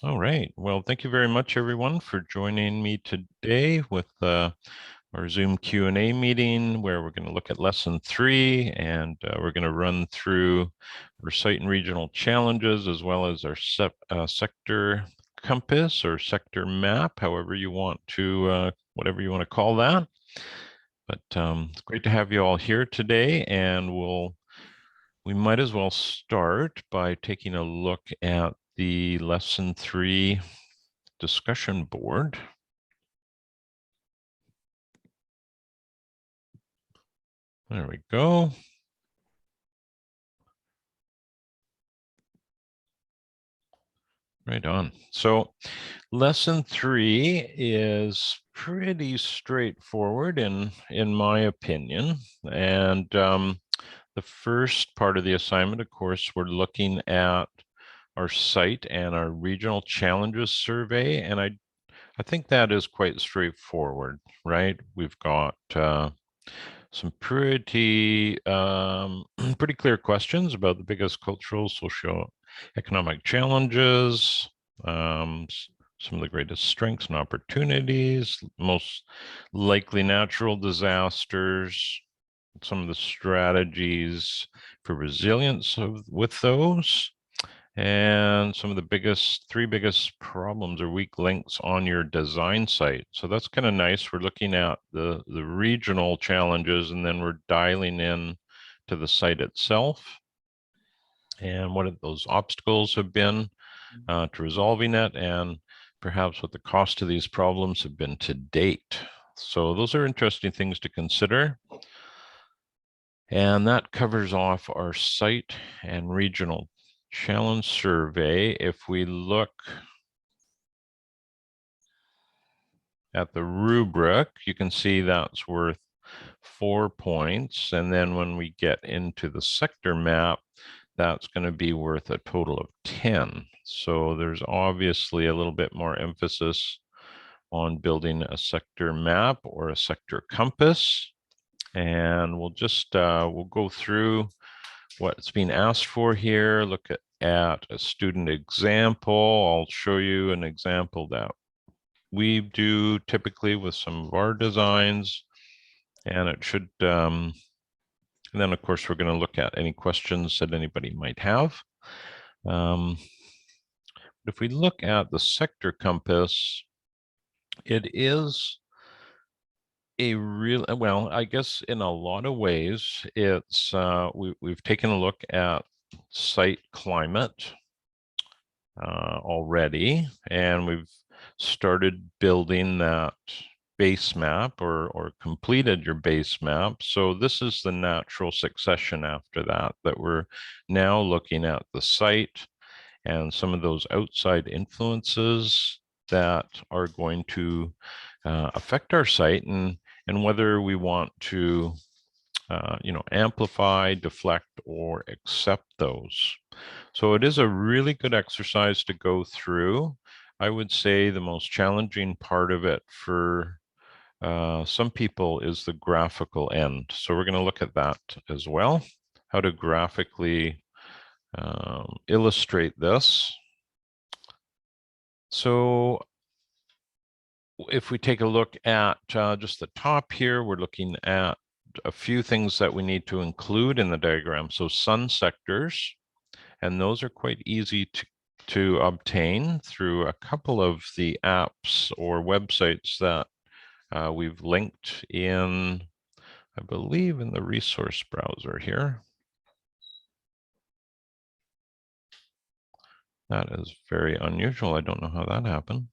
All right. Well, thank you very much, everyone, for joining me today with our Zoom Q&A meeting, where we're going to look at lesson 3, and we're going to run through our site and regional challenges, as well as our sector compass or sector map, however you want to, whatever you want to call that. But it's great to have you all here today, and we might as well start by taking a look at the lesson 3 discussion board. There we go. Right on. So lesson 3 is pretty straightforward in my opinion. And the first part of the assignment, of course, we're looking at our site and our regional challenges survey. And I think that is quite straightforward, right? We've got some pretty pretty clear questions about the biggest cultural, socio-economic challenges, some of the greatest strengths and opportunities, most likely natural disasters, some of the strategies for resilience with those, and some of the three biggest problems or weak links on your design site. So that's kind of nice. We're looking at the regional challenges, and then we're dialing in to the site itself and what those obstacles have been to resolving it, and perhaps what the cost of these problems have been to date. So those are interesting things to consider. And that covers off our site and regional challenge survey. If we look at the rubric, you can see that's worth 4 points. And then when we get into the sector map, that's going to be worth a total of 10. So there's obviously a little bit more emphasis on building a sector map or a sector compass. And we'll just, we'll go through what's being asked for here, look at a student example. I'll show you an example that we do typically with some of our designs, and it should, and then of course we're going to look at any questions that anybody might have. If we look at the sector compass, it is a real, well, I guess in a lot of ways, it's we've taken a look at site climate already, and we've started building that base map or completed your base map. So this is the natural succession after that we're now looking at the site and some of those outside influences that are going to affect our site, and whether we want to amplify, deflect, or accept those. So it is a really good exercise to go through. I would say the most challenging part of it for some people is the graphical end. So we're going to look at that as well, how to graphically illustrate this. So if we take a look at just the top here, we're looking at a few things that we need to include in the diagram. So sun sectors, and those are quite easy to obtain through a couple of the apps or websites that we've linked in, I believe, in the resource browser here. That is very unusual. I don't know how that happened.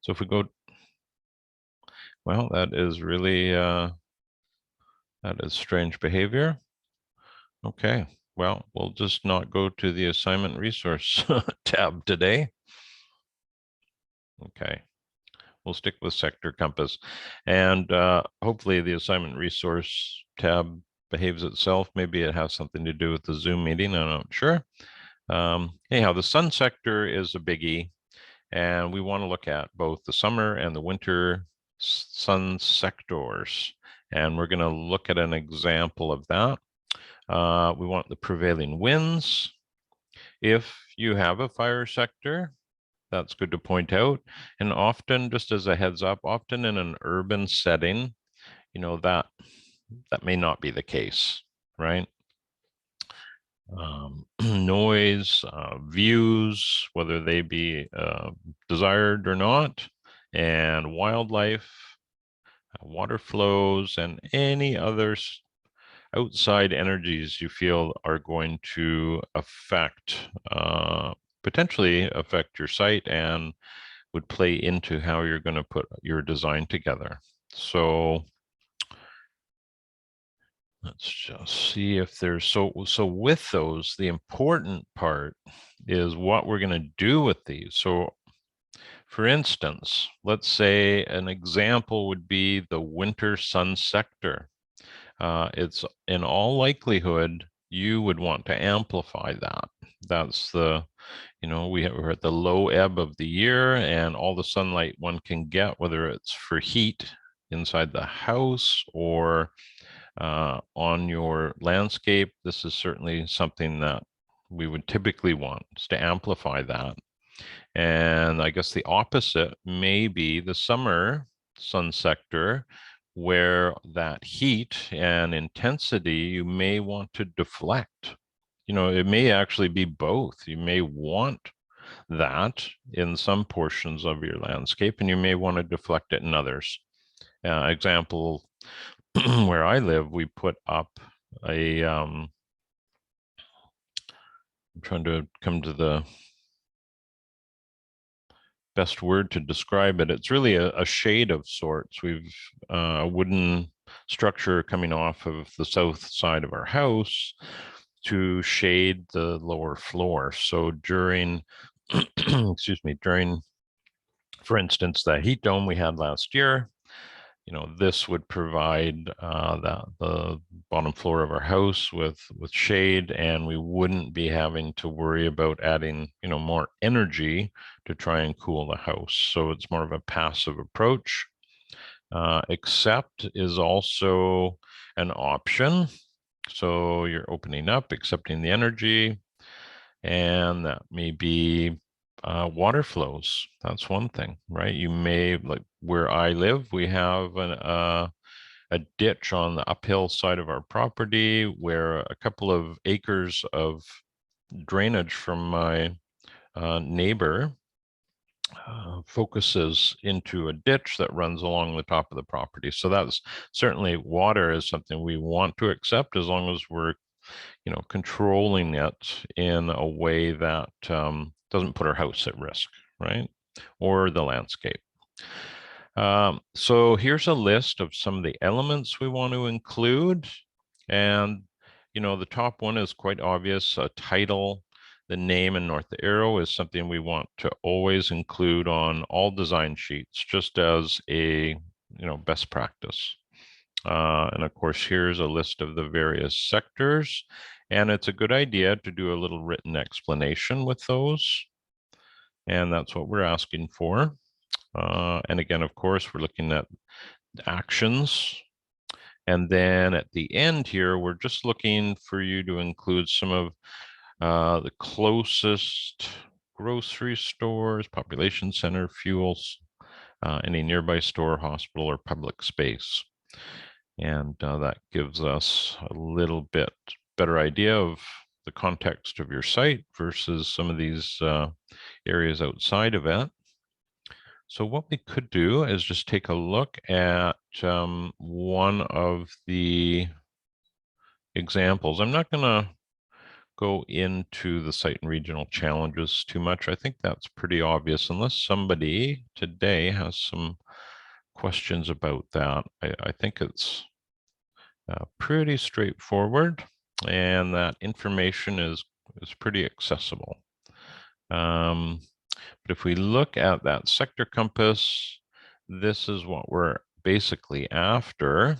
So if we go, well, that is really, that is strange behavior. Okay, well, we'll just not go to the assignment resource tab today. Okay, we'll stick with sector compass, and hopefully the assignment resource tab behaves itself. Maybe it has something to do with the Zoom meeting, I'm not sure. Anyhow, the sun sector is a biggie, and we want to look at both the summer and the winter sun sectors. And we're going to look at an example of that. We want the prevailing winds. If you have a fire sector, that's good to point out. And often, just as a heads up, often in an urban setting, that may not be the case, right? Noise, views, whether they be desired or not, and wildlife, water flows, and any other outside energies you feel are going to potentially affect your site and would play into how you're going to put your design together. So let's just see if there's, so with those, the important part is what we're going to do with these. So for instance, let's say an example would be the winter sun sector. It's in all likelihood, you would want to amplify that. That's we're at the low ebb of the year, and all the sunlight one can get, whether it's for heat inside the house or on your landscape. This is certainly something that we would typically want, is to amplify that. And I guess the opposite may be the summer sun sector, where that heat and intensity you may want to deflect. It may actually be both. You may want that in some portions of your landscape, and you may want to deflect it in others. Example, where I live, we put up I'm trying to come to the best word to describe it. It's really a shade of sorts. We've a wooden structure coming off of the south side of our house to shade the lower floor. So during, excuse me, for instance, the heat dome we had last year, this would provide the bottom floor of our house with shade, and we wouldn't be having to worry about adding, more energy to try and cool the house. So it's more of a passive approach. Accept is also an option. So you're opening up, accepting the energy, and that may be water flows. That's one thing, right? You may, like where I live, we have a ditch on the uphill side of our property where a couple of acres of drainage from my neighbor focuses into a ditch that runs along the top of the property. So that's certainly, water is something we want to accept, as long as we're controlling it in a way that doesn't put our house at risk, right? Or the landscape. So here's a list of some of the elements we want to include. And, the top one is quite obvious. A title, the name, and north arrow is something we want to always include on all design sheets, just as a, best practice. And of course, here's a list of the various sectors, and it's a good idea to do a little written explanation with those. And that's what we're asking for. And again, of course, we're looking at actions. And then at the end here, we're just looking for you to include some of the closest grocery stores, population center, fuels, any nearby store, hospital, or public space. And that gives us a little bit better idea of the context of your site versus some of these areas outside of it. So what we could do is just take a look at one of the examples. I'm not going to go into the site and regional challenges too much. I think that's pretty obvious, unless somebody today has some questions about that. I think it's pretty straightforward, and that information is pretty accessible. But if we look at that sector compass, this is what we're basically after.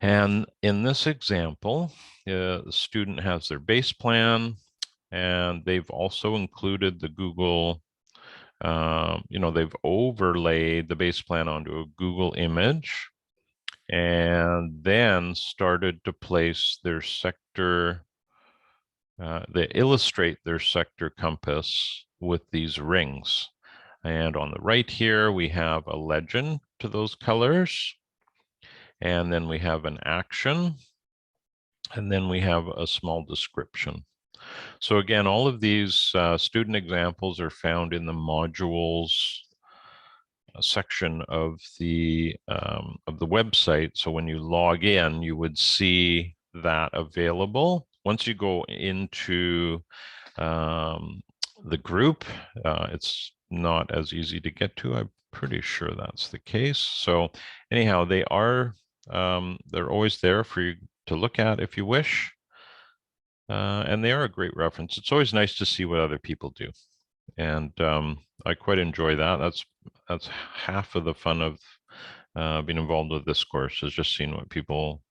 And in this example, the student has their base plan, and they've also included the Google, they've overlaid the base plan onto a Google image. and then started to place their sector, they illustrate their sector compass with these rings. And on the right here, we have a legend to those colors. And then we have an action. And then we have a small description. So again, all of these student examples are found in the modules section of the website. So when you log in, you would see that available. Once you go into the group, it's not as easy to get to. I'm pretty sure that's the case. So anyhow, they are they're always there for you to look at if you wish. And they are a great reference. It's always nice to see what other people do. And I quite enjoy that. That's half of the fun of being involved with this course, is just seeing what people,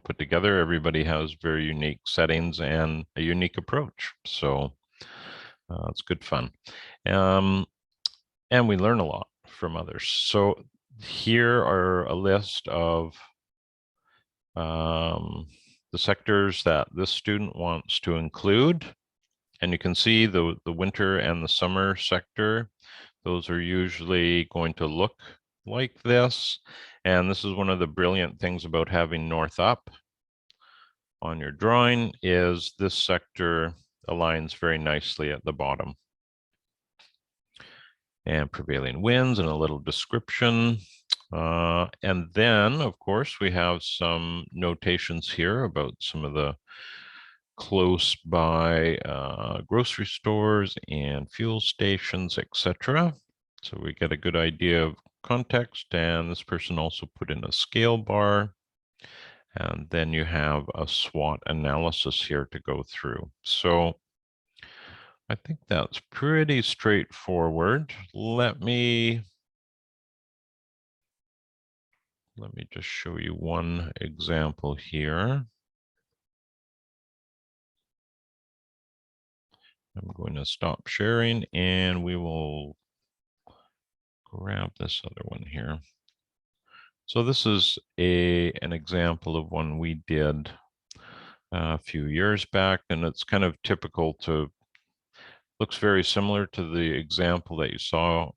put together. Everybody has very unique settings and a unique approach. So it's good fun. And we learn a lot from others. So here are a list of the sectors that this student wants to include. And you can see the winter and the summer sector. Those are usually going to look like this. And this is one of the brilliant things about having north up on your drawing, is this sector aligns very nicely at the bottom. And prevailing winds and a little description. And then, of course, we have some notations here about some of the close by grocery stores and fuel stations, etc. So we get a good idea of context, and this person also put in a scale bar. And then you have a SWOT analysis here to go through. So I think that's pretty straightforward. Let me just show you one example here. I'm going to stop sharing and we will grab this other one here. So this is an example of one we did a few years back, and it's kind of typical looks very similar to the example that you saw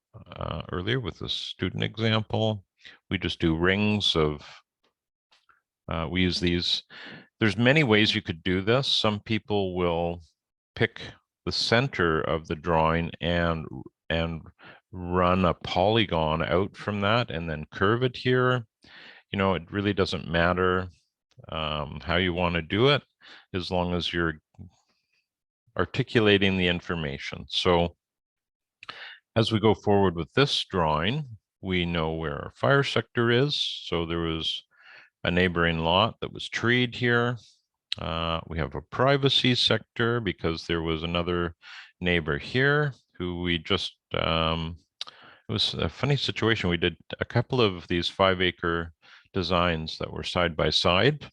earlier with the student example. We just do rings of, we use these. There's many ways you could do this. Some people will pick the center of the drawing and run a polygon out from that and then curve it here. It really doesn't matter how you want to do it, as long as you're articulating the information. So as we go forward with this drawing, we know where our fire sector is. So there was a neighboring lot that was treed here. We have a privacy sector because there was another neighbor here who we just, it was a funny situation. We did a couple of these 5-acre designs that were side by side.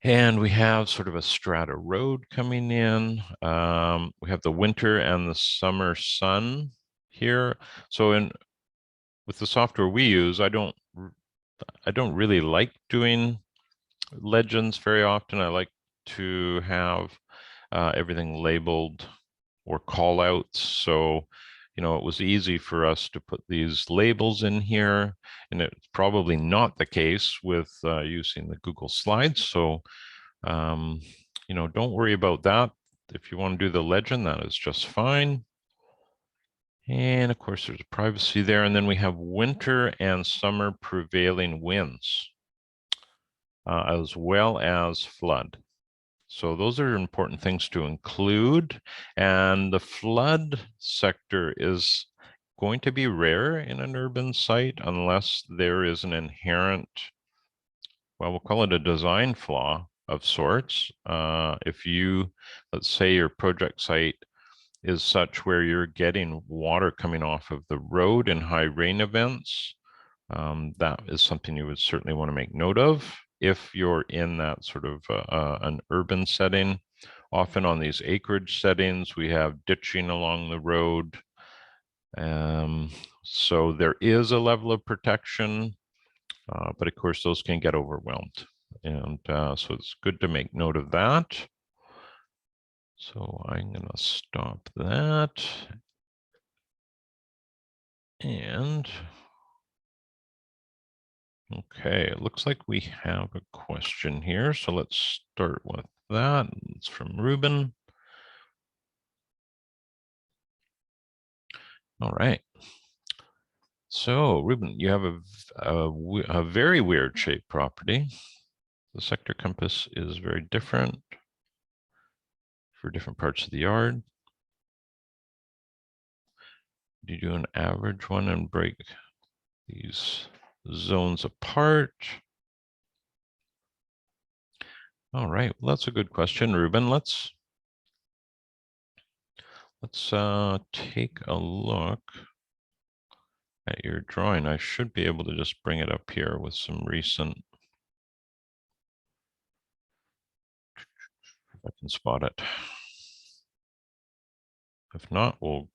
And we have sort of a strata road coming in. We have the winter and the summer sun here. So with the software we use, I don't really like doing legends very often. I like to have everything labeled or call outs. So, it was easy for us to put these labels in here, and it's probably not the case with using the Google Slides. So, don't worry about that. If you want to do the legend, that is just fine. And of course, there's privacy there. And then we have winter and summer prevailing winds, as well as flood. So those are important things to include. And the flood sector is going to be rare in an urban site unless there is an inherent, well, we'll call it a design flaw of sorts. If let's say your project site is such where you're getting water coming off of the road in high rain events, that is something you would certainly want to make note of. If you're in that sort of an urban setting, often on these acreage settings, we have ditching along the road. So there is a level of protection But of course, those can get overwhelmed. And so it's good to make note of that. So I'm going to stop that. And okay, it looks like we have a question here. So let's start with that. It's from Reuben. All right. So Reuben, you have a very weird shaped property. The sector compass is very different for different parts of the yard. You do an average one and break these zones apart. All right, well, that's a good question, Reuben. Let's take a look at your drawing. I should be able to just bring it up here with some recent, if I can spot it. If not, we'll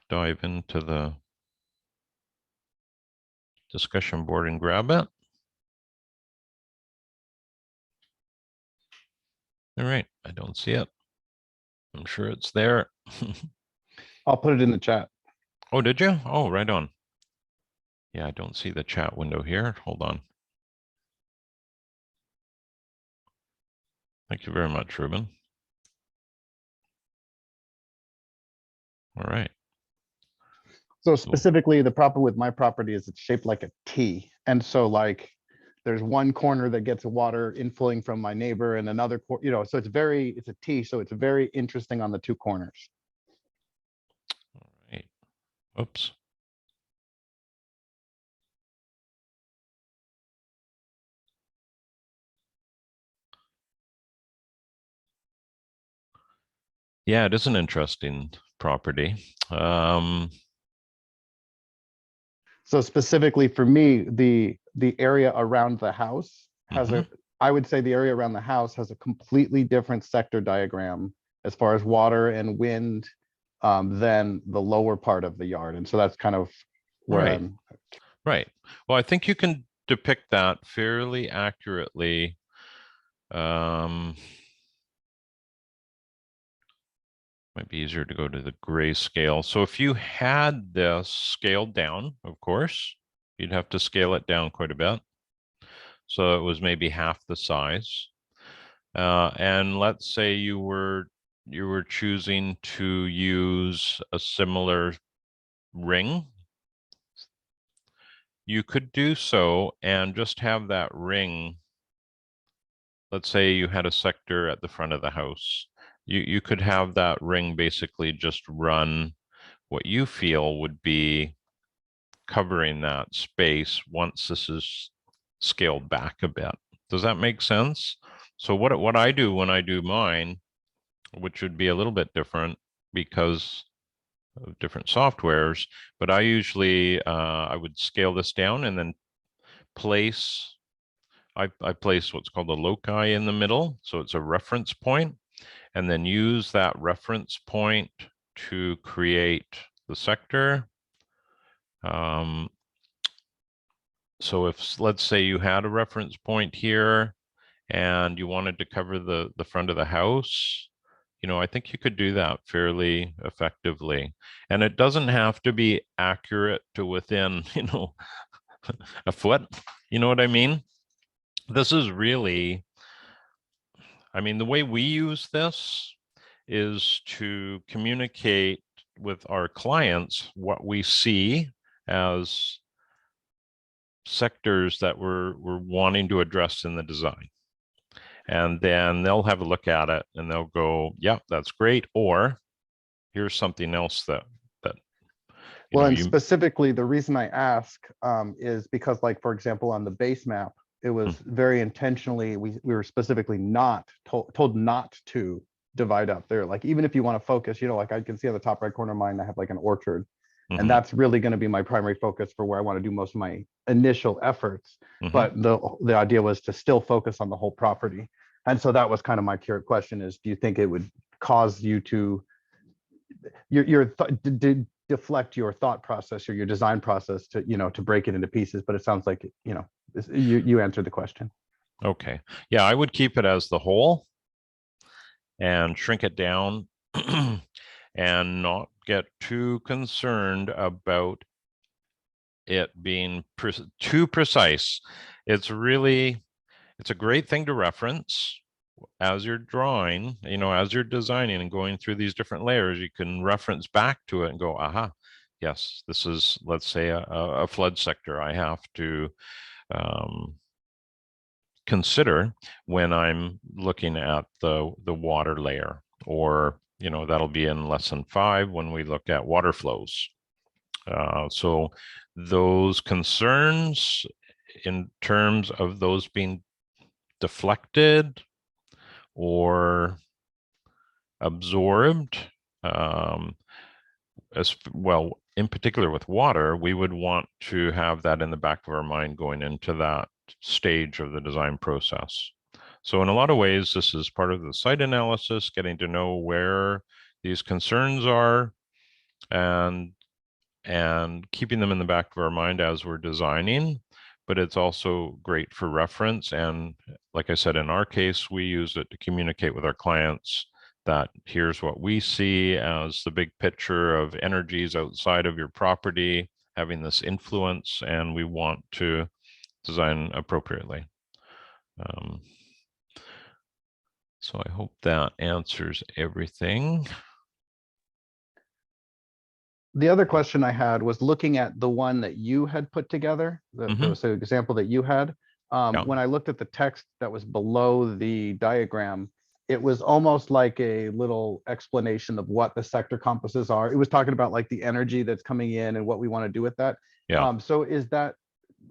dive into the discussion board and grab it. All right, I don't see it. I'm sure it's there. I'll put it in the chat. Oh, did you? Oh, right on. Yeah, I don't see the chat window here. Hold on. Thank you very much, Reuben. All right. So specifically, the problem with my property is it's shaped like a T. And so like there's one corner that gets water inflowing from my neighbor and another, so it's a T. So it's very interesting on the two corners. All right. Oops. Yeah, it is an interesting property. So specifically for me, the area around the house has I would say the area around the house has a completely different sector diagram as far as water and wind than the lower part of the yard. And so that's kind of where right. I'm. Right. Well, I think you can depict that fairly accurately. Might be easier to go to the grayscale. So if you had this scaled down, of course, you'd have to scale it down quite a bit. So it was maybe half the size. And let's say you were choosing to use a similar ring. You could do so and just have that ring. Let's say you had a sector at the front of the house. You could have that ring basically just run what you feel would be covering that space once this is scaled back a bit. Does that make sense? So what I do when I do mine, which would be a little bit different because of different softwares, but I usually I would scale this down and then place I place what's called a loci in the middle, so it's a reference point, and then use that reference point to create the sector. So if, let's say you had a reference point here and you wanted to cover the front of the house, I think you could do that fairly effectively. And it doesn't have to be accurate to within, a foot. You know what I mean? This is really, the way we use this is to communicate with our clients what we see as sectors that we're wanting to address in the design. And then they'll have a look at it and they'll go, yeah, that's great. Or here's something else that Well, and specifically, the reason I ask is because, like, for example, on the base map, it was very intentionally, we were specifically not told not to divide up there. Like, even if you want to focus, like I can see on the top right corner of mine, I have like an orchard. And that's really going to be my primary focus for where I want to do most of my initial efforts. But the idea was to still focus on the whole property. And so that was kind of my question is, do you think it would cause you to deflect your thought process or your design process to to break it into pieces? But it sounds like You answered the question. Okay. Yeah, I would keep it as the whole and shrink it down and not get too concerned about it being too precise. It's a great thing to reference as you're drawing, as you're designing and going through these different layers. You can reference back to it and go, aha, yes, this is, let's say, a flood sector I have to consider when I'm looking at the water layer, or that'll be in lesson 5 when we look at water flows. So those concerns in terms of those being deflected or absorbed, as well, in particular with water, we would want to have that in the back of our mind going into that stage of the design process. So in a lot of ways, this is part of the site analysis, getting to know where these concerns are and keeping them in the back of our mind as we're designing. But it's also great for reference. And like I said, in our case, we use it to communicate with our clients that here's what we see as the big picture of energies outside of your property having this influence, and we want to design appropriately. So I hope that answers everything. The other question I had was looking at the one that you had put together. There was an example that you had. Yeah. When I looked at the text that was below the diagram, it was almost like a little explanation of what the sector compasses are. It was talking about like the energy that's coming in and what we want to do with that. Yeah. So is that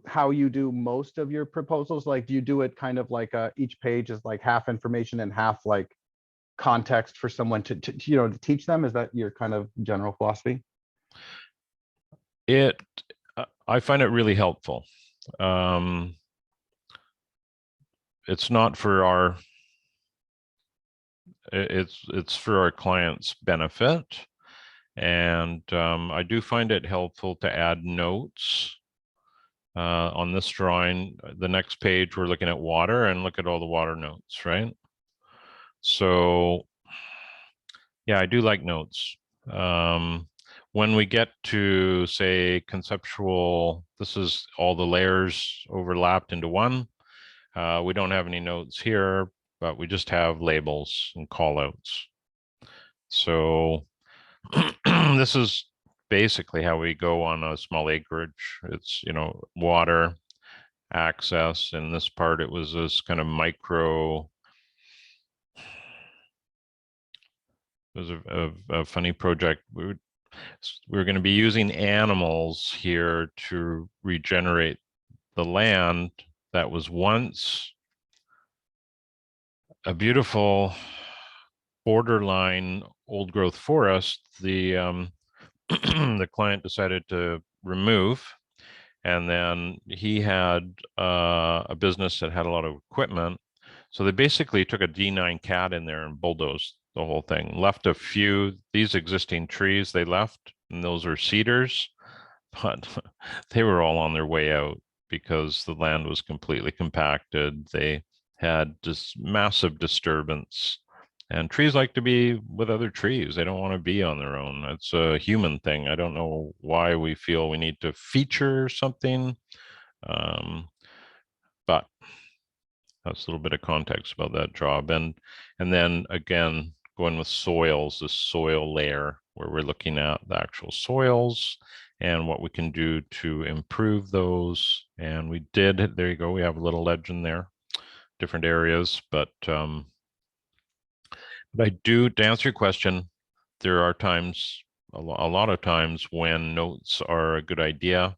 how you do most of your proposals? Like, do you do it kind of like each page is like half information and half like context for someone to teach them? Is that your kind of general philosophy? I find it really helpful. It's not for our, it's for our clients' benefit. And I do find it helpful to add notes. On this drawing, the next page, we're looking at water, and look at all the water notes, right? So yeah, I do like notes. When we get to, say, conceptual, this is all the layers overlapped into one. We don't have any notes here, but we just have labels and callouts. So this is basically how we go on a small acreage. It's, water, access. In this part, it was this kind of micro, it was a funny project. We're going to be using animals here to regenerate the land that was once a beautiful borderline old growth forest. The the client decided to remove, and then he had a business that had a lot of equipment. So they basically took a D9 cat in there and bulldozed the whole thing, left a few, these existing trees they left, and those were cedars, but they were all on their way out because the land was completely compacted. They had just massive disturbance. And trees like to be with other trees. They don't want to be on their own. It's a human thing. I don't know why we feel we need to feature something. But that's a little bit of context about that job. And then again, going with soils, the soil layer, where we're looking at the actual soils and what we can do to improve those. And we did, there you go, we have a little legend there, different areas, but I do, to answer your question, there are times, a lot of times when notes are a good idea.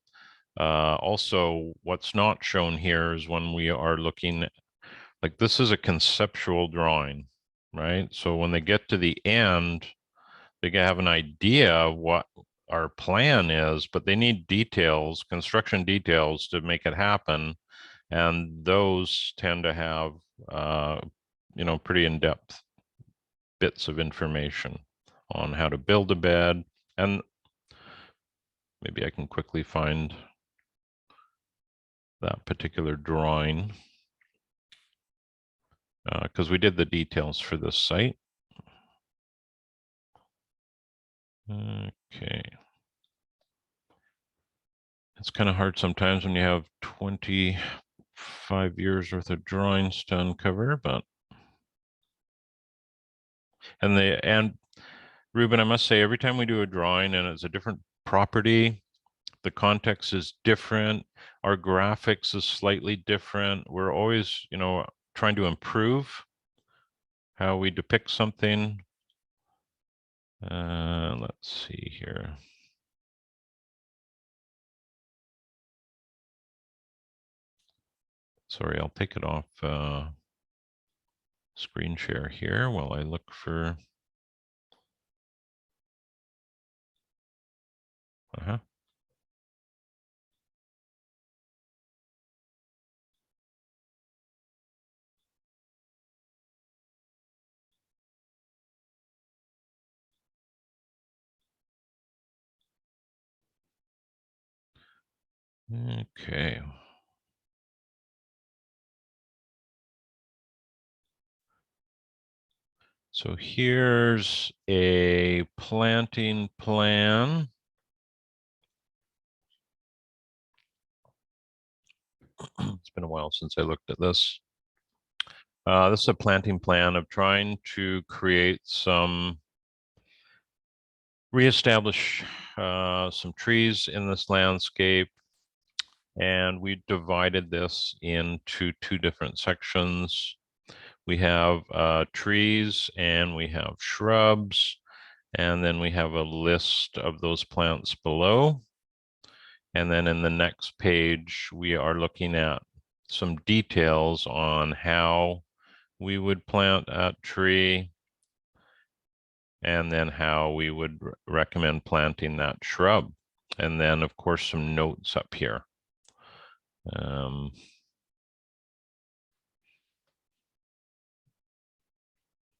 Also, what's not shown here is when we are looking, like this is a conceptual drawing, right? So when they get to the end, they have an idea of what our plan is, but they need details, construction details to make it happen. And those tend to have, pretty in-depth bits of information on how to build a bed. And maybe I can quickly find that particular drawing, because we did the details for this site. Okay. It's kind of hard sometimes when you have 25 years worth of drawings to uncover, but and Reuben, I must say, every time we do a drawing and it's a different property, the context is different, our graphics is slightly different. We're always, trying to improve how we depict something. Let's see here. Sorry, I'll take it off screen share here while I look for. Okay. So here's a planting plan. It's been a while since I looked at this. This is a planting plan of trying to create reestablish some trees in this landscape. And we divided this into two different sections. We have trees and we have shrubs, and then we have a list of those plants below. And then in the next page, we are looking at some details on how we would plant that tree, and then how we would recommend planting that shrub. And then, of course, some notes up here.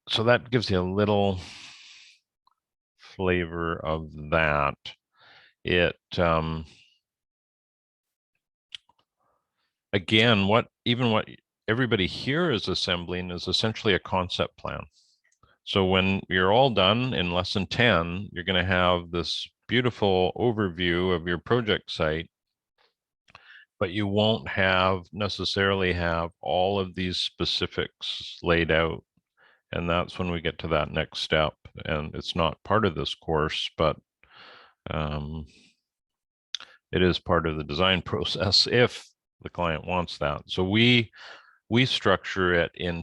So that gives you a little flavor of that. Again, what everybody here is assembling is essentially a concept plan. So when you're all done in lesson 10, you're going to have this beautiful overview of your project site, but you won't necessarily have all of these specifics laid out. And that's when we get to that next step. And it's not part of this course, but it is part of the design process if the client wants that. So we structure it in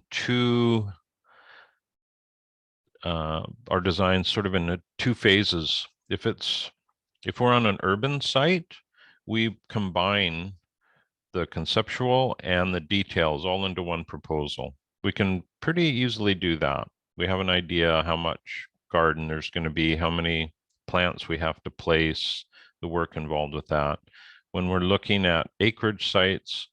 our design sort of in two phases. If we're on an urban site, we combine the conceptual and the details all into one proposal. We can pretty easily do that. We have an idea how much garden there's going to be, how many plants we have to place, the work involved with that. When we're looking at acreage sites,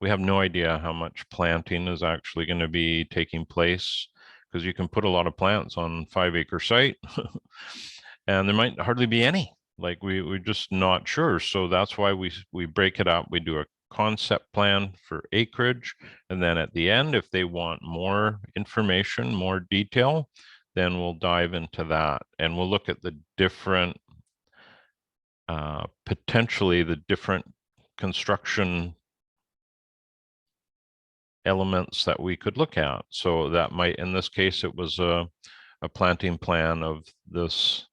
we have no idea how much planting is actually going to be taking place, because you can put a lot of plants on 5-acre site and there might hardly be any. Like we're just not sure. So that's why we break it up. We do a concept plan for acreage, and then at the end, if they want more information, more detail, then we'll dive into that and we'll look at the different potentially the different construction elements that we could look at. So that might, in this case, it was a planting plan of this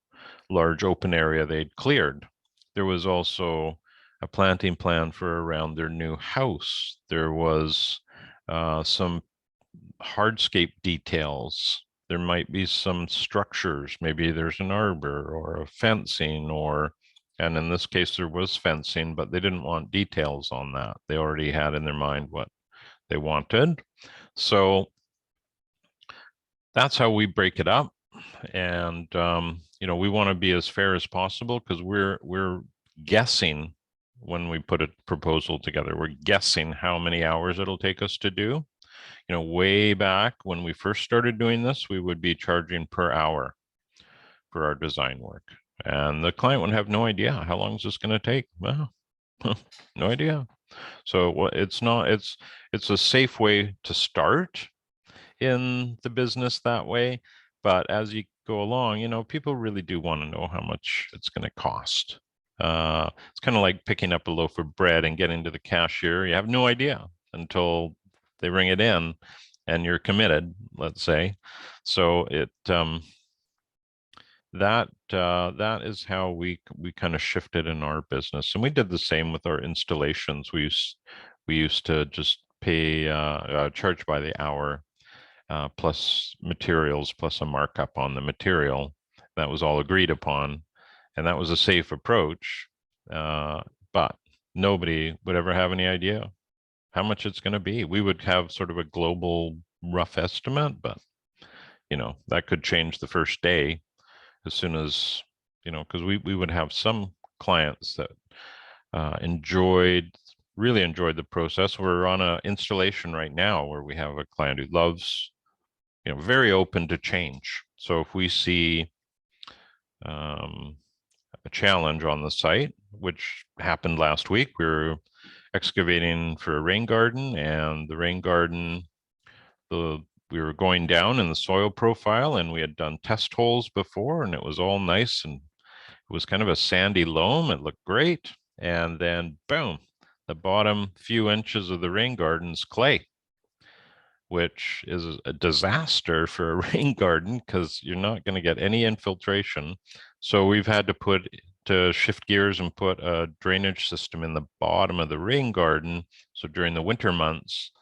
large open area they'd cleared. There was also a planting plan for around their new house. There was some hardscape details. There might be some structures. Maybe there's an arbor or a fencing, and in this case there was fencing, but they didn't want details on that. They already had in their mind what they wanted. So that's how we break it up. And we want to be as fair as possible, because we're guessing when we put a proposal together. We're guessing how many hours it'll take us to do. Way back when we first started doing this, we would be charging per hour for our design work, and the client would have no idea how long is this going to take. Well, no idea. So it's not, it's a safe way to start in the business that way. But as you go along, people really do want to know how much it's going to cost. It's kind of like picking up a loaf of bread and getting to the cashier. You have no idea until they bring it in and you're committed, let's say. So that is how we kind of shifted in our business, and we did the same with our installations. We used to just pay charge by the hour, plus materials, plus a markup on the material. That was all agreed upon, and that was a safe approach. But nobody would ever have any idea how much it's going to be. We would have sort of a global rough estimate, but that could change the first day as soon as, because we would have some clients that really enjoyed the process. We're on an installation right now where we have a client who loves, very open to change. So if we see a challenge on the site, which happened last week, we were excavating for a rain garden, and the rain garden, we were going down in the soil profile, and we had done test holes before, and it was all nice, and it was kind of a sandy loam. It looked great. And then boom, the bottom few inches of the rain garden's clay, which is a disaster for a rain garden because you're not going to get any infiltration. So we've had to shift gears and put a drainage system in the bottom of the rain garden. So during the winter months,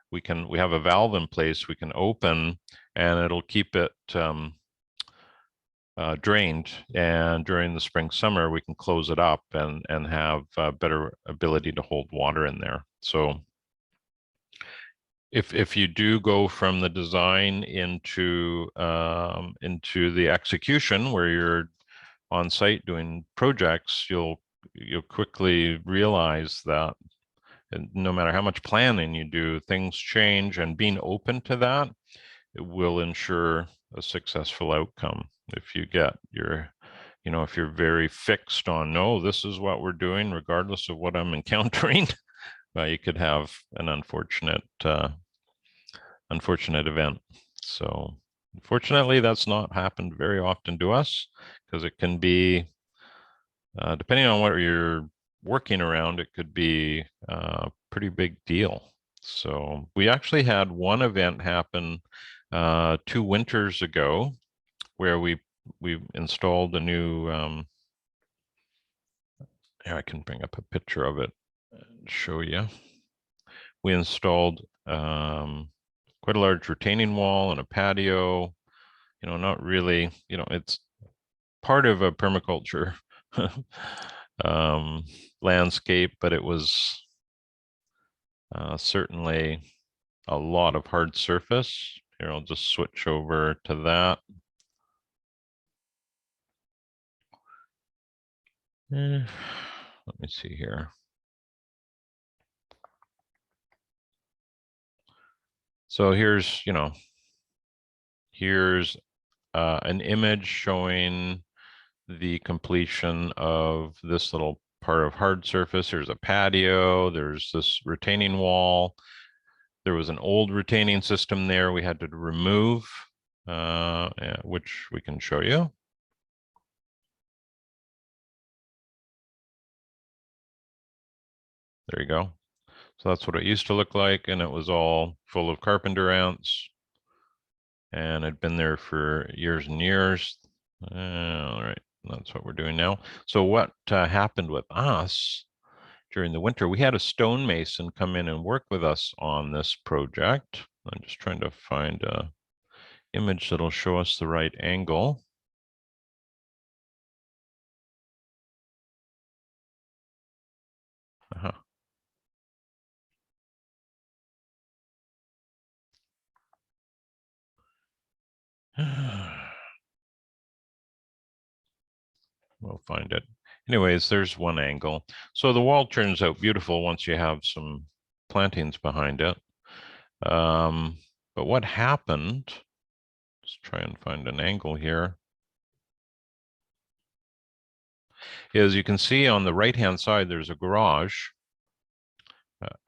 we have a valve in place we can open, and it'll keep it drained. And during the spring, summer, we can close it up and have better ability to hold water in there. So if you do go from the design into the execution where you're on site doing projects, you'll quickly realize that no matter how much planning you do, things change, and being open to that, it will ensure a successful outcome. If you get if you're very fixed on, no, this is what we're doing, regardless of what I'm encountering, you could have an unfortunate event. So unfortunately, that's not happened very often to us, because it can be, depending on what you're working around, it could be a pretty big deal. So we actually had one event happen 2 winters ago where we installed a new, I can bring up a picture of it and show you. We installed quite a large retaining wall and a patio, not really, it's part of a permaculture landscape, but it was certainly a lot of hard surface. Here, I'll just switch over to that. Let me see here. So here's an image showing the completion of this little part of hard surface. There's a patio, there's this retaining wall. There was an old retaining system there we had to remove, which we can show you. There you go. So that's what it used to look like, and it was all full of carpenter ants, and it'd been there for years and years. All right, that's what we're doing now. So what happened with us during the winter, we had a stonemason come in and work with us on this project. I'm just trying to find a image that'll show us the right angle. We'll find it. Anyways, there's one angle. So the wall turns out beautiful once you have some plantings behind it. But what happened, let's try and find an angle here, is you can see on the right-hand side, there's a garage.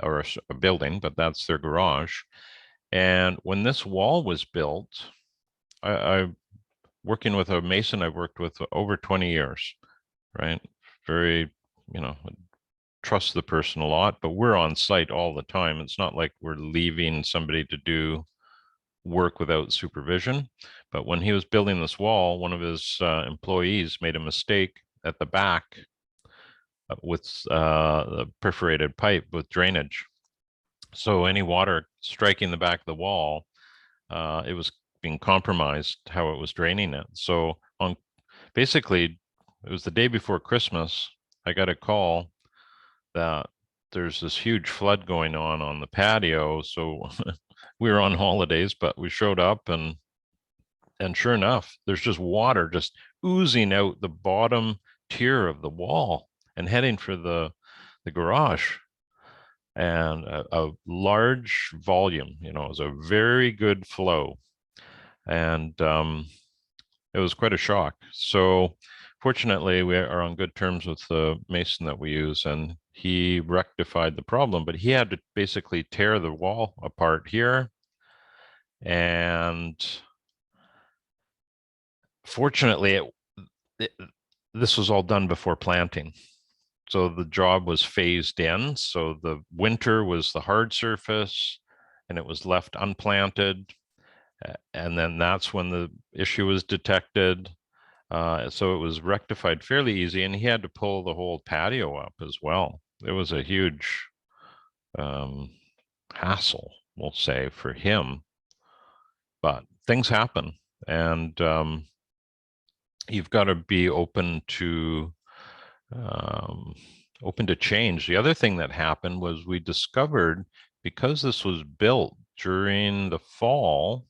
or a building, but that's their garage. And when this wall was built, I working with a mason I've worked with over 20 years, right? Very, trust the person a lot, but we're on site all the time. It's not like we're leaving somebody to do work without supervision. But when he was building this wall, one of his employees made a mistake at the back with the perforated pipe with drainage. So any water striking the back of the wall, it was being compromised how it was draining it. So on basically, it was the day before Christmas, I got a call that there's this huge flood going on the patio. So we were on holidays, but we showed up and sure enough, there's just water just oozing out the bottom tier of the wall and heading for the garage. And a large volume, it was a very good flow. And it was quite a shock. So fortunately, we are on good terms with the mason that we use, and he rectified the problem, but he had to basically tear the wall apart here. And fortunately, this was all done before planting. So the job was phased in. So the winter was the hard surface and it was left unplanted. And then that's when the issue was detected. So it was rectified fairly easy, and he had to pull the whole patio up as well. It was a huge hassle, we'll say, for him. But things happen, and you've got to be open to change. The other thing that happened was we discovered, because this was built during the fall.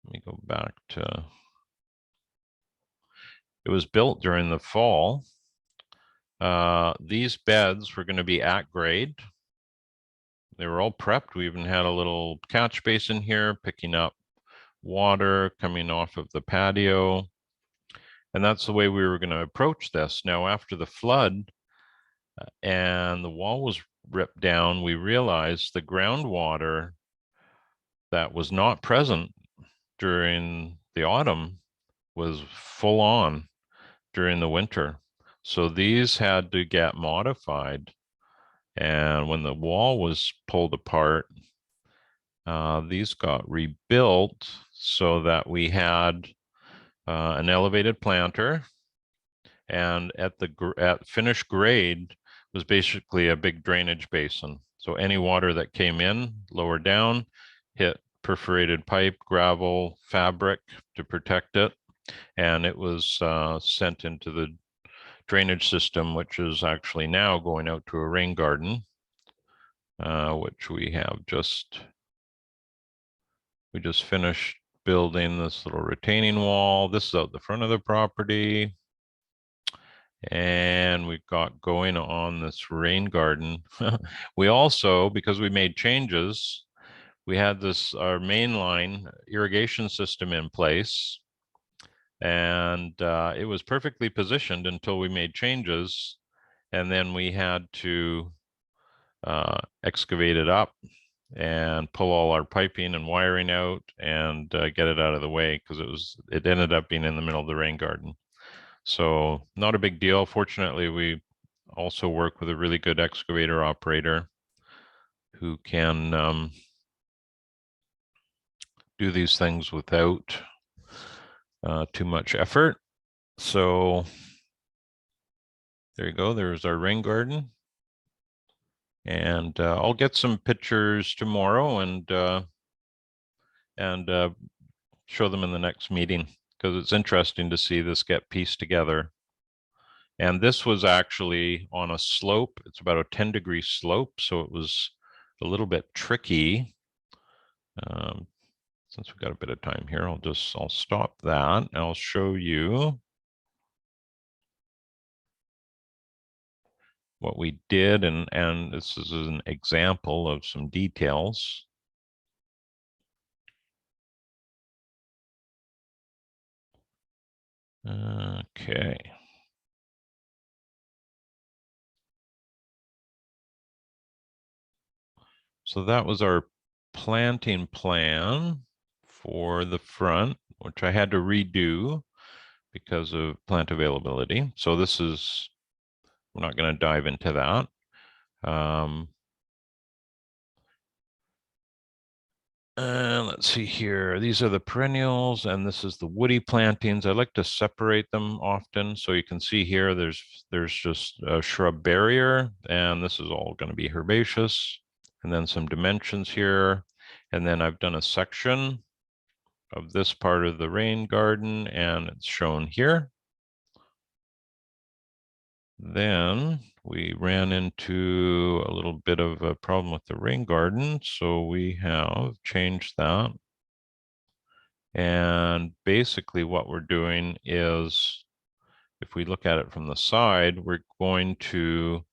Let me go back to. It was built during the fall. These beds were going to be at grade. They were all prepped. We even had a little catch basin here picking up water coming off of the patio. And that's the way we were going to approach this. Now, after the flood and the wall was ripped down, we realized the groundwater that was not present during the autumn was full on during the winter. So these had to get modified. And when the wall was pulled apart, these got rebuilt so that we had an elevated planter, and at finished grade was basically a big drainage basin. So any water that came in lower down hit perforated pipe, gravel, fabric to protect it, and it was sent into the drainage system, which is actually now going out to a rain garden, which we just finished building this little retaining wall. This is out the front of the property. And we've got going on this rain garden. We also, because we made changes, we had our mainline irrigation system in place. And it was perfectly positioned until we made changes. And then we had to excavate it up and pull all our piping and wiring out and get it out of the way, because it ended up being in the middle of the rain garden. So not a big deal. Fortunately, we also work with a really good excavator operator who can do these things without too much effort. So there you go. There's our rain garden. And I'll get some pictures tomorrow and show them in the next meeting, because it's interesting to see this get pieced together. And this was actually on a slope. It's about a 10-degree slope, so it was a little bit tricky. Since we've got a bit of time here, I'll stop that. And I'll show you what we did, and this is an example of some details. Okay. So that was our planting plan for the front, which I had to redo because of plant availability. So this is, we're not going to dive into that. Let's see here. These are the perennials, and this is the woody plantings. I like to separate them often, so you can see here. There's just a shrub barrier, and this is all going to be herbaceous, and then some dimensions here, and then I've done a section of this part of the rain garden, and it's shown here. Then we ran into a little bit of a problem with the rain garden, so we have changed that. And basically what we're doing is, if we look at it from the side, we're going to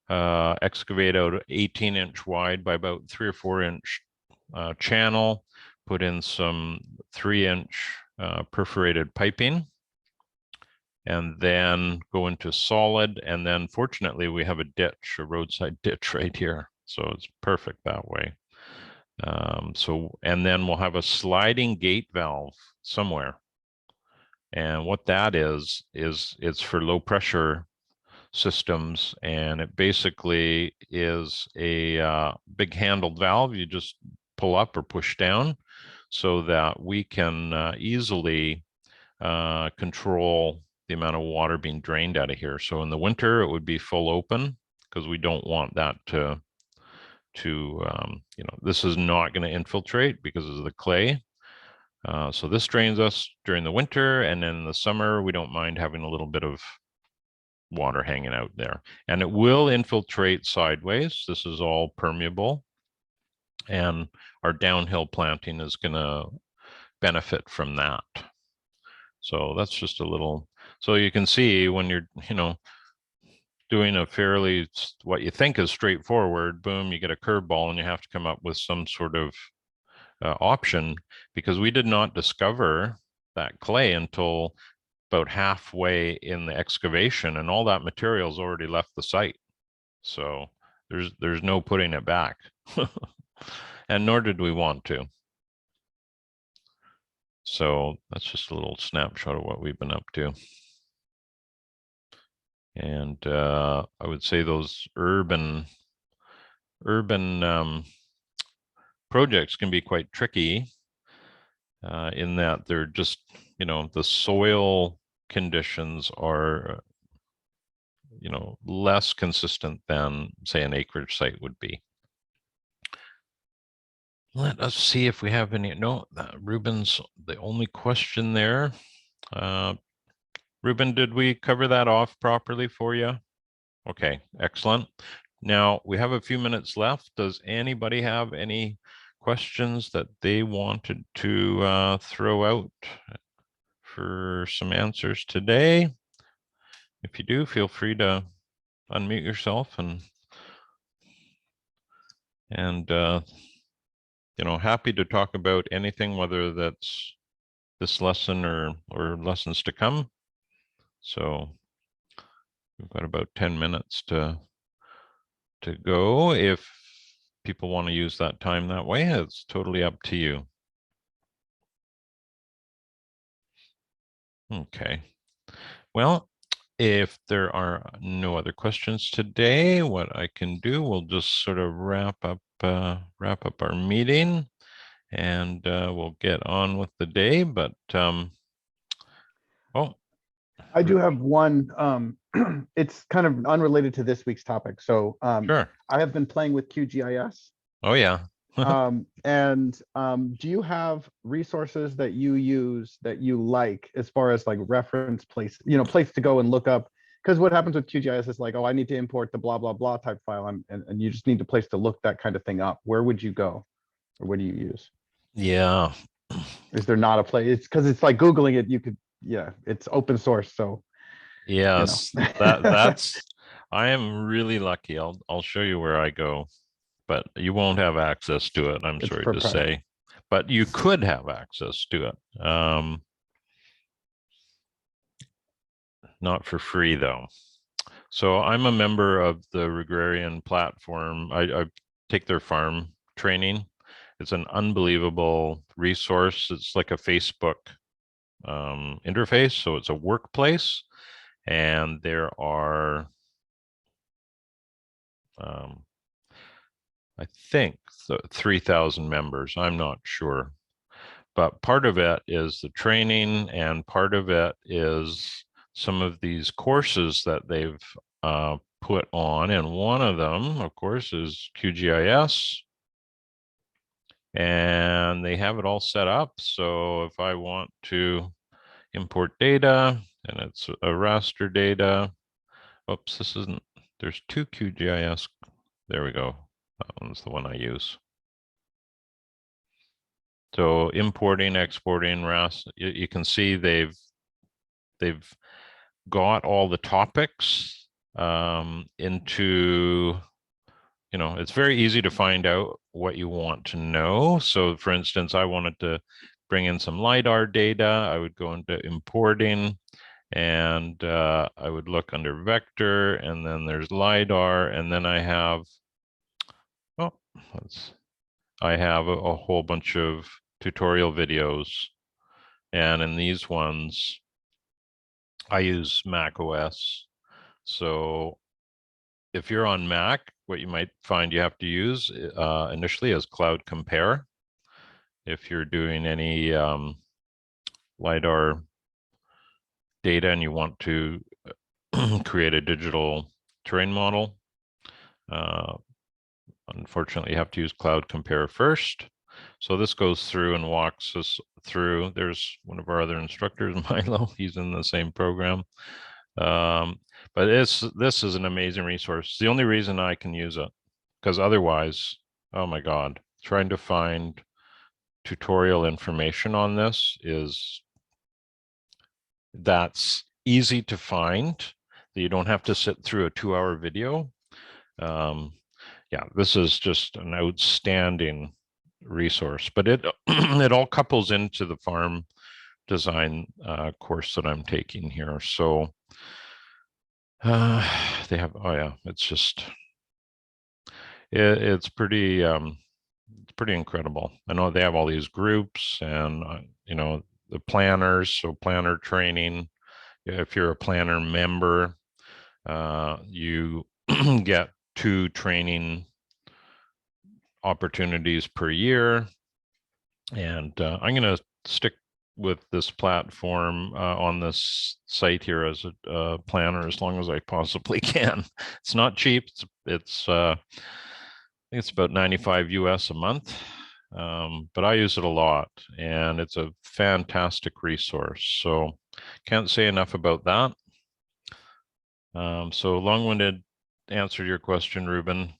excavate out an 18-inch wide by about 3 or 4-inch channel, put in some 3-inch perforated piping, and then go into solid. And then fortunately we have a ditch, a roadside ditch right here. So it's perfect that way. And then we'll have a sliding gate valve somewhere. And what that is it's for low pressure systems. And it basically is a big handled valve. You just pull up or push down so that we can easily control the amount of water being drained out of here. So in the winter, it would be full open because we don't want that to this is not going to infiltrate because of the clay. So this drains us during the winter, and then in the summer, we don't mind having a little bit of water hanging out there. And it will infiltrate sideways. This is all permeable. And our downhill planting is going to benefit from that. So that's just a little, so you can see when you're, doing a fairly, what you think is straightforward, boom, you get a curveball and you have to come up with some sort of option, because we did not discover that clay until about halfway in the excavation, and all that material's already left the site. So there's no putting it back. And nor did we want to. So that's just a little snapshot of what we've been up to. And I would say those urban projects can be quite tricky in that they're just, the soil conditions are, less consistent than, say, an acreage site would be. Let us see if we have any. No, Reuben's the only question there. Reuben, did we cover that off properly for you? Okay, excellent. Now we have a few minutes left. Does anybody have any questions that they wanted to throw out for some answers today? If you do, feel free to unmute yourself and happy to talk about anything, whether that's this lesson or lessons to come. So we've got about 10 minutes to go. If people want to use that time that way, it's totally up to you. Okay. Well, if there are no other questions today, what I can do, we'll just sort of wrap up our meeting, and we'll get on with the day. But I do have one. It's kind of unrelated to this week's topic. So sure. I have been playing with QGIS. Oh yeah. Do you have resources that you use that you like, as far as like reference place, place to go and look up? Because what happens with QGIS is like, oh, I need to import the blah, blah, blah type file, and you just need a place to look that kind of thing up. Where would you go, or what do you use? Yeah. Is there not a place? It's because it's like Googling it. You could, yeah, it's open source. So yes, that's, I am really lucky. I'll show you where I go, but you won't have access to it, I'm sorry to say, but you could have access to it. Not for free though. So I'm a member of the Agrarian Platform. I take their farm training. It's an unbelievable resource. It's like a Facebook interface, so it's a workplace, and there are I think 3,000 members. I'm not sure, but part of it is the training, and part of it is some of these courses that they've put on, and one of them, of course, is QGIS, and they have it all set up. So if I want to import data, and it's a raster data, oops, this isn't, there's two QGIS, there we go, that one's the one I use. So importing, exporting, RAS, you can see they've got all the topics into, it's very easy to find out what you want to know. So for instance, I wanted to bring in some LiDAR data. I would go into importing, and I would look under vector, and then there's LiDAR, and then I have, I have a whole bunch of tutorial videos. And in these ones, I use Mac OS. So if you're on Mac, what you might find you have to use initially is Cloud Compare. If you're doing any LiDAR data and you want to create a digital terrain model, unfortunately, you have to use Cloud Compare first. So this goes through and walks us through. There's one of our other instructors, Milo. He's in the same program. But this is an amazing resource. It's the only reason I can use it, because otherwise, oh my God, trying to find tutorial information on this that's easy to find, that you don't have to sit through a 2-hour video. Yeah, this is just an outstanding resource, but it it all couples into the farm design course that I'm taking here. So they have, oh yeah, it's just, it's pretty incredible. I know they have all these groups, and the planners, so planner training. If you're a planner member, you get 2 training opportunities per year. And I'm going to stick with this platform on this site here as a planner as long as I possibly can. It's not cheap. It's I think it's about 95 US a month, but I use it a lot, and it's a fantastic resource. So can't say enough about that. So long-winded answer to your question, Reuben.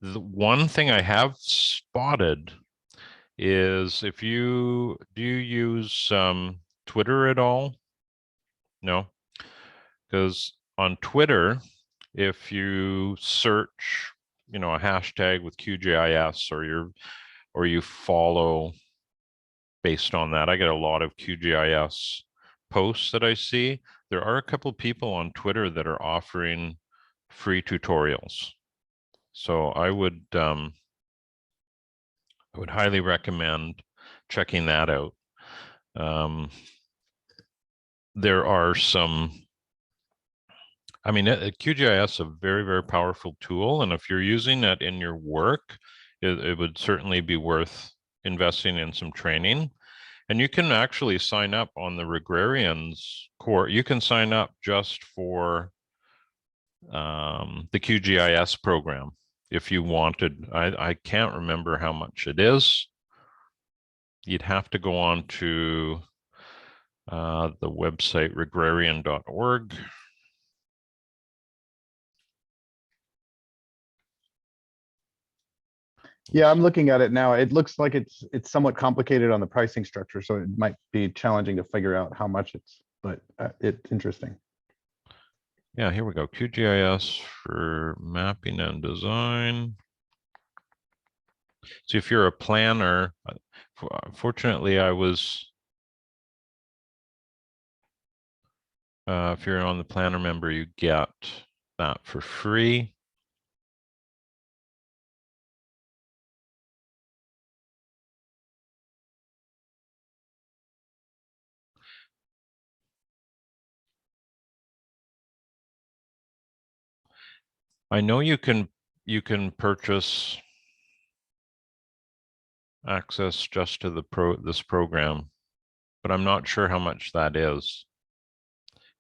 The one thing I have spotted is, if do you use Twitter at all? No, because on Twitter, if you search, a hashtag with QGIS, or you follow based on that, I get a lot of QGIS posts that I see. There are a couple people on Twitter that are offering free tutorials. So I would highly recommend checking that out. There are some, QGIS is a very, very powerful tool. And if you're using it in your work, it would certainly be worth investing in some training. And you can actually sign up on the Agrarian's core. You can sign up just for the QGIS program if you wanted. I can't remember how much it is. You'd have to go on to the website agrarian.org. Yeah, I'm looking at it now. It looks like it's somewhat complicated on the pricing structure, so it might be challenging to figure out how much but it's interesting. Yeah, here we go. QGIS for mapping and design. So if you're a planner, fortunately I was, if you're on the planner member, you get that for free. I know you can purchase access just to this program, but I'm not sure how much that is.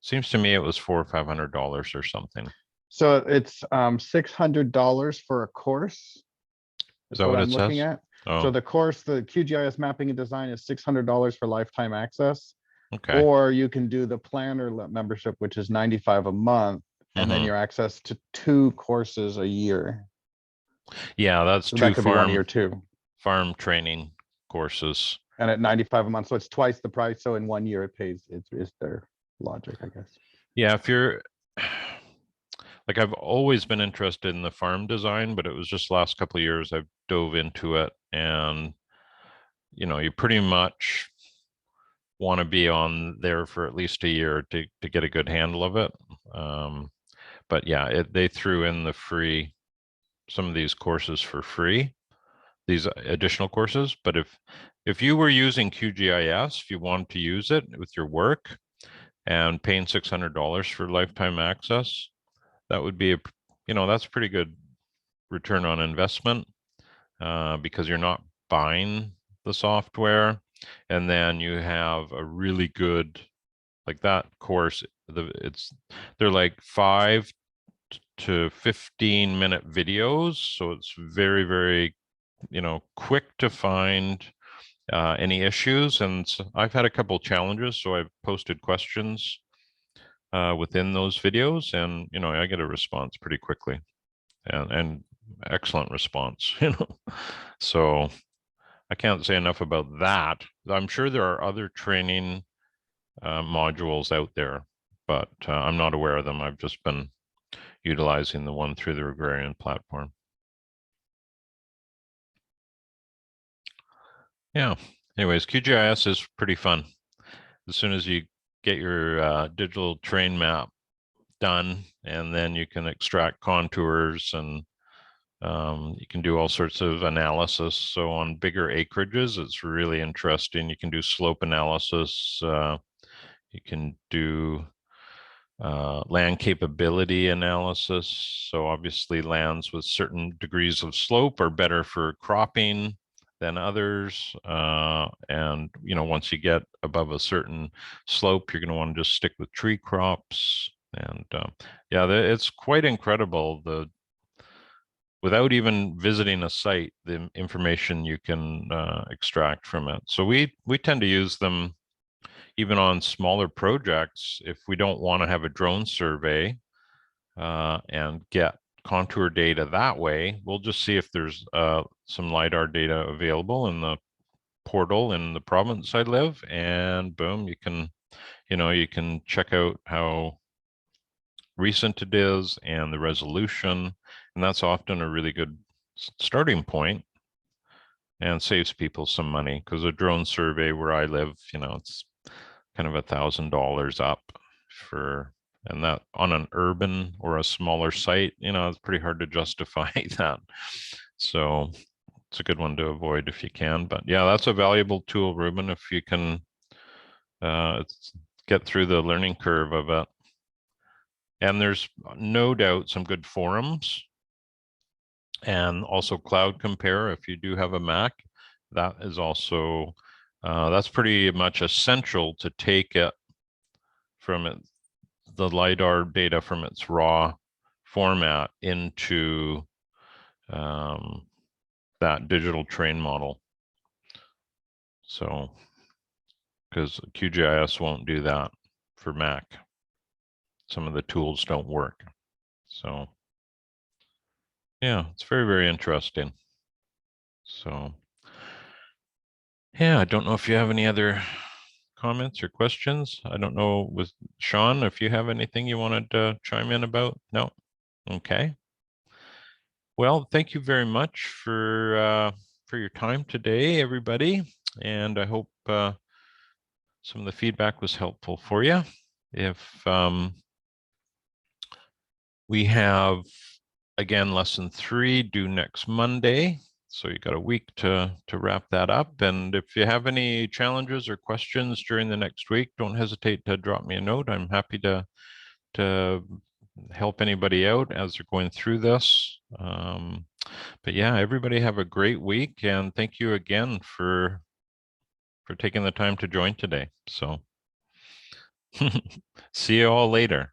Seems to me it was $400 or $500 or something. So it's $600 for a course. Is that what I'm it looking says? at. Oh, So the course, the QGIS mapping and design is $600 for lifetime access. okay. Or you can do the planner membership, which is $95 a month, and then your access to 2 courses a year. Yeah, that's So that 2 could be 1 year too. farm training courses. And at $95 a month, so it's twice the price. So in 1 year it pays. It's their logic, I guess. Yeah, if you're like, I've always been interested in the farm design, but it was just the last couple of years I've dove into it, and you pretty much want to be on there for at least a year to get a good handle of it. But yeah, they threw in some of these courses for free, these additional courses. But if you were using QGIS, if you wanted to use it with your work and paying $600 for lifetime access, that would be that's pretty good return on investment, because you're not buying the software, and then you have a really good, like that course, they're like 5 to 15-minute videos, so it's very, very quick to find any issues. And so I've had a couple challenges, so I've posted questions within those videos, and I get a response pretty quickly, and excellent response. So I can't say enough about that. I'm sure there are other training modules out there, but I'm not aware of them. I've just been utilizing the one through the Agrarian Platform. Yeah. Anyways, QGIS is pretty fun. As soon as you get your digital terrain map done, and then you can extract contours, and you can do all sorts of analysis. So on bigger acreages, it's really interesting. You can do slope analysis. You can do land capability analysis. So obviously lands with certain degrees of slope are better for cropping than others. And once you get above a certain slope, you're going to want to just stick with tree crops. And yeah, it's quite incredible, without even visiting a site, the information you can extract from it. So we tend to use them even on smaller projects. If we don't want to have a drone survey and get contour data that way, we'll just see if there's some LiDAR data available in the portal in the province I live, and boom, you can check out how recent it is and the resolution, and that's often a really good starting point and saves people some money, because a drone survey where I live, it's kind of $1,000 up for, and that on an urban or a smaller site, it's pretty hard to justify that. So it's a good one to avoid if you can. But yeah, that's a valuable tool, Reuben, if you can get through the learning curve of it. And there's no doubt some good forums, and also Cloud Compare if you do have a Mac. That is also that's pretty much essential to take it from the LiDAR data from its raw format into that digital terrain model. So, because QGIS won't do that for Mac. Some of the tools don't work. So, yeah, it's very, very interesting. So, yeah, I don't know if you have any other comments or questions. I don't know with Sean, if you have anything you wanted to chime in about. No? Okay. Well, thank you very much for your time today, everybody. And I hope some of the feedback was helpful for you. If we have, again, lesson 3 due next Monday. So you got a week to wrap that up. And if you have any challenges or questions during the next week, don't hesitate to drop me a note. I'm happy to help anybody out as they're going through this. But yeah, everybody have a great week, and thank you again for taking the time to join today. So see you all later.